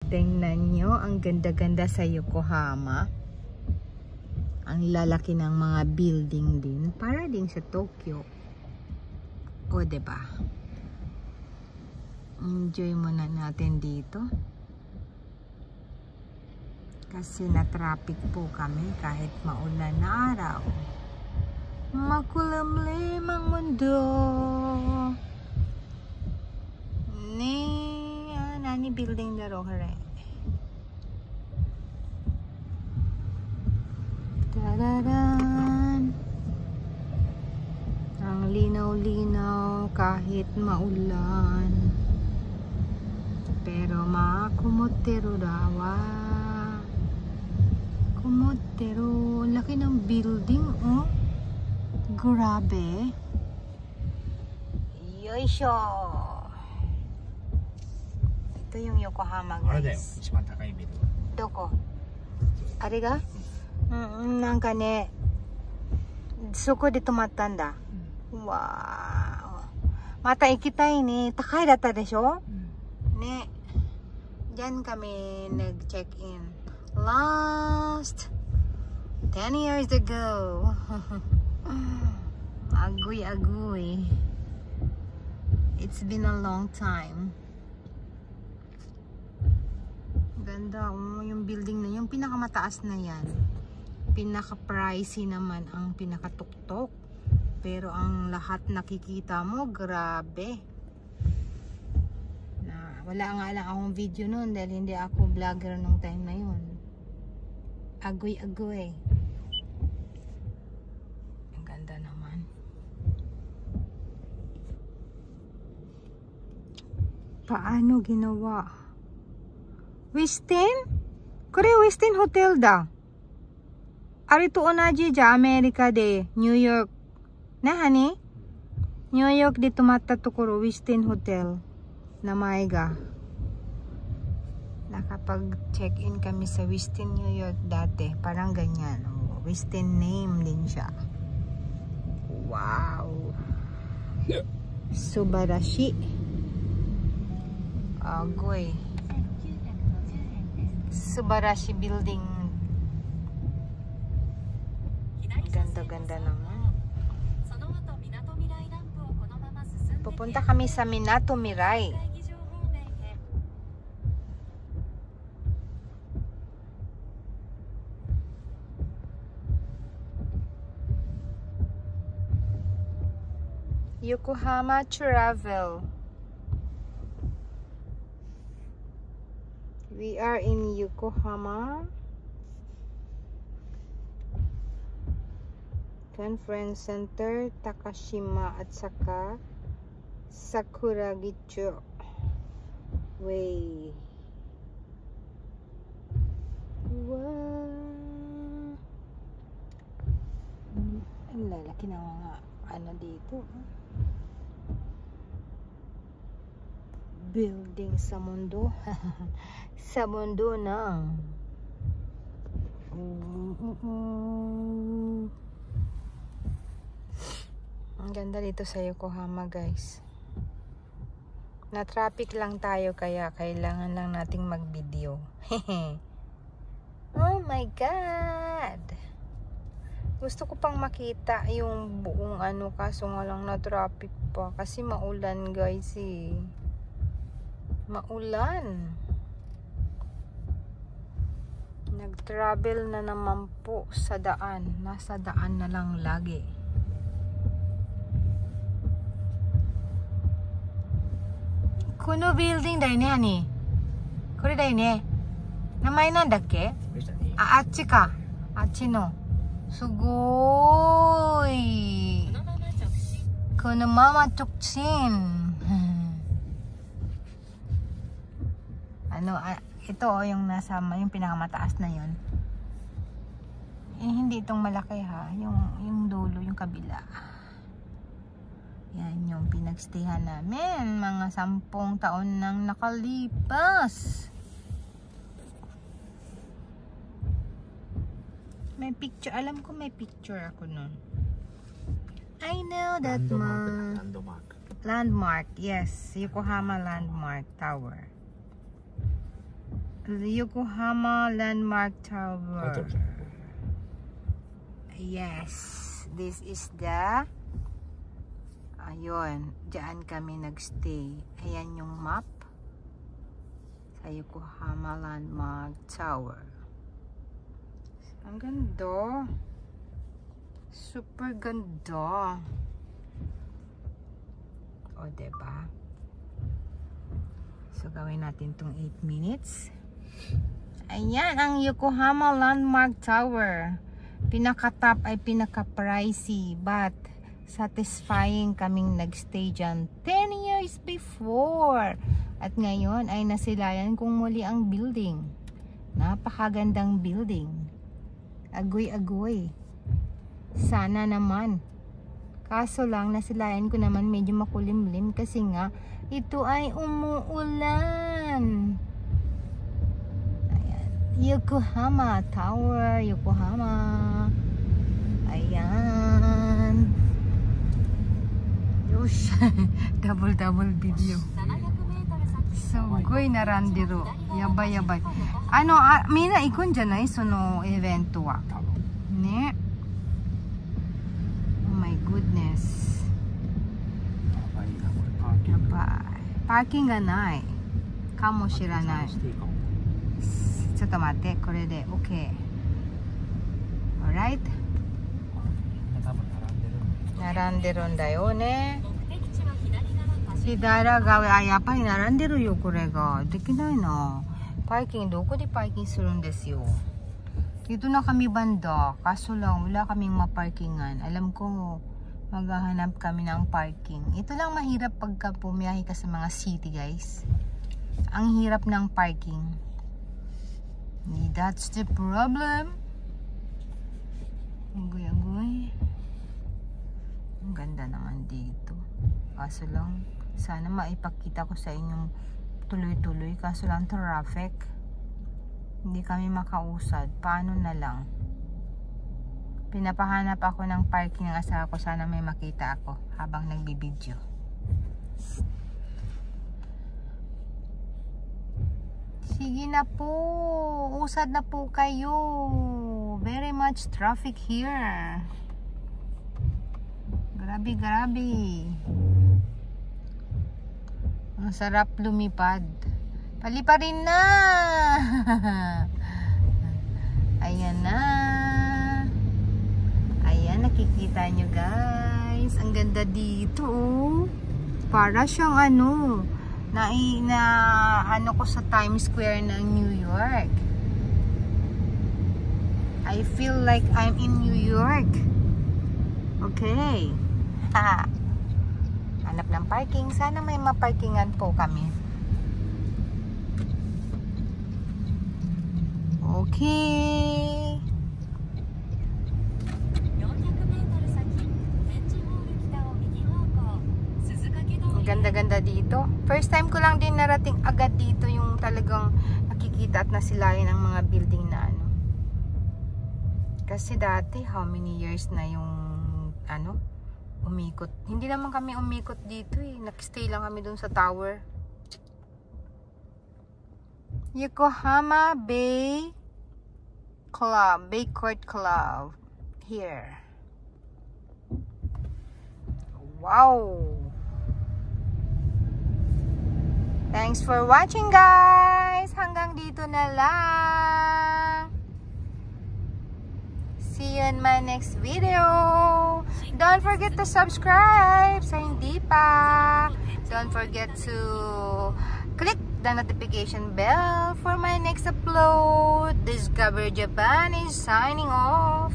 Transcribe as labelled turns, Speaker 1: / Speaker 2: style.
Speaker 1: Tingnan nyo, ang ganda-ganda sa Yokohama. Ang lalaki ng mga building din. Para din sa Tokyo. O, diba? Enjoy muna natin dito. Kasi na-traffic po kami kahit maulan na araw. Makulimlim ang mundo. Nani building na ro hare. Tararan. Ang linaw-linaw kahit maulan. Pero makumotero dawa. Kumotero. Laki ng building, oh. Grabe. Yoisho. Ito yung Yokohama, guys. Doko? Ari ga? Nanka ne. Soko de tumatta nda. Wow. Mata ikitai ne. Takai datta desho? Ne. Diyan kami nag-check-in. Last 10 years ago. Agoy-agoy. It's been a long time. Ganda, oh, yung building na yung pinakamataas na yan. Pinaka-pricey naman ang pinakatuktok. Pero ang lahat nakikita mo, grabe. Wala nga lang akong video noon dahil hindi ako vlogger nung time na yun. Agoy-agoy. Ang ganda naman. Paano ginawa? Westin? Kore Westin Hotel da. Arito onaji ja Amerika de New York. Na hani? New York de tumatta tokoro Westin Hotel. Namae ga. Nakapag-check-in kami sa Westin New York dati. Parang ganyan. Oh, Westin name din siya. Wow. Subarashi. Agoy. Subarashi building. Ganda-ganda naman. Pupunta kami sa Minato Mirai. Yokohama Travel. We are in Yokohama Conference Center, Takashima at saka Sakuragicho Way. Wow. Ang lalaki na mga ano dito. Building sa mundo. Sa mundo ng ang ganda dito sa Yokohama, guys. Na traffic lang tayo kaya kailangan lang nating mag-video. Oh my god. Gusto ko pang makita yung buong ano, kaso nga lang na traffic pa kasi maulan, guys, eh. Maulan. Nag-travel na naman po sa daan. Nasa daan na lang lagi. Kuno building da yo ne, ani. Kore da yo ne. Namae nan dakke? Achi ka. Achi no. Sugoi. Kuno mama chokchin. Ano, ito oh, yung nasa, yung pinakamataas na yun. Eh, hindi itong malaki ha, yung dulo, yung kabila. Yan yung pinagstayhan namin, mga 10 taon nang nakalipas. May picture, alam ko may picture ako nun. I know that Landmark, yes, Yokohama Landmark Tower. Yokohama Landmark Tower. Yes, this is the ayun, diyan kami nagstay. Ayan yung map sa Yokohama Landmark Tower. Ang ganda. Super ganda. O, diba? So, gawin natin tong 8 minutes. Ayan ang Yokohama Landmark Tower. Pinaka-top ay pinaka-pricey, but satisfying kaming nagstay dyan 10 years before. At ngayon ay nasilayan kong muli ang building. Napakagandang building. Agoy-agoy. Sana naman. Kaso lang, nasilayan ko naman medyo makulimlim kasi nga ito ay umuulan. Ayan. Yokohama Tower, Yokohama. Ayan. Yush. Double video. So, goy na randiro. Yabay-yabay. Ano, mina ikon janai sono evento wa. Ne? Oh my goodness. Parkingがないかもしれない。ちょっと待って、これで OK。Alright? 並んでるんだよね。左側、あ、やっぱり並んでるよ、これが。できないな。パーキング、どこでパーキングするんですよ。Dito na kami banda. Kaso lang, wala kaming maparkingan. Alam ko, maghahanap kami ng parking. Ito lang mahirap pagka pumiyahe ka sa mga city, guys. Ang hirap ng parking. That's the problem. Agoy-agoy. Ang ganda naman dito. Kaso lang, sana maipakita ko sa inyong tuloy-tuloy. Kaso lang traffic. Hindi kami makausad. Paano na lang? Pinapahanap ako ng parking ng asawa ko. Sana may makita ako habang nagbibideo. Sige na po. Usad na po kayo. Very much traffic here. Grabe, grabe. Ang sarap lumipad. Palipa rin na. Ayan na. Ayan, nakikita nyo guys. Ang ganda dito. Para siyang ano ko sa Times Square ng New York. I feel like I'm in New York. Okay. Hanap ng parking. Sana may maparkingan po kami. Okay. Ang ganda-ganda dito. First time ko lang din narating agad dito yung talagang nakikita at nasilayan ng mga building na ano. Kasi dati, how many years na yung ano, umikot. Hindi naman kami umikot dito eh. Nag-stay lang kami dun sa tower. Yokohama Bay Club, Bay Court Club. Here. Wow! Thanks for watching guys! Hanggang dito na lang. See you in my next video. Don't forget to subscribe sa hindi pa. Don't forget to click the notification bell for my next upload. Discover Japan is signing off.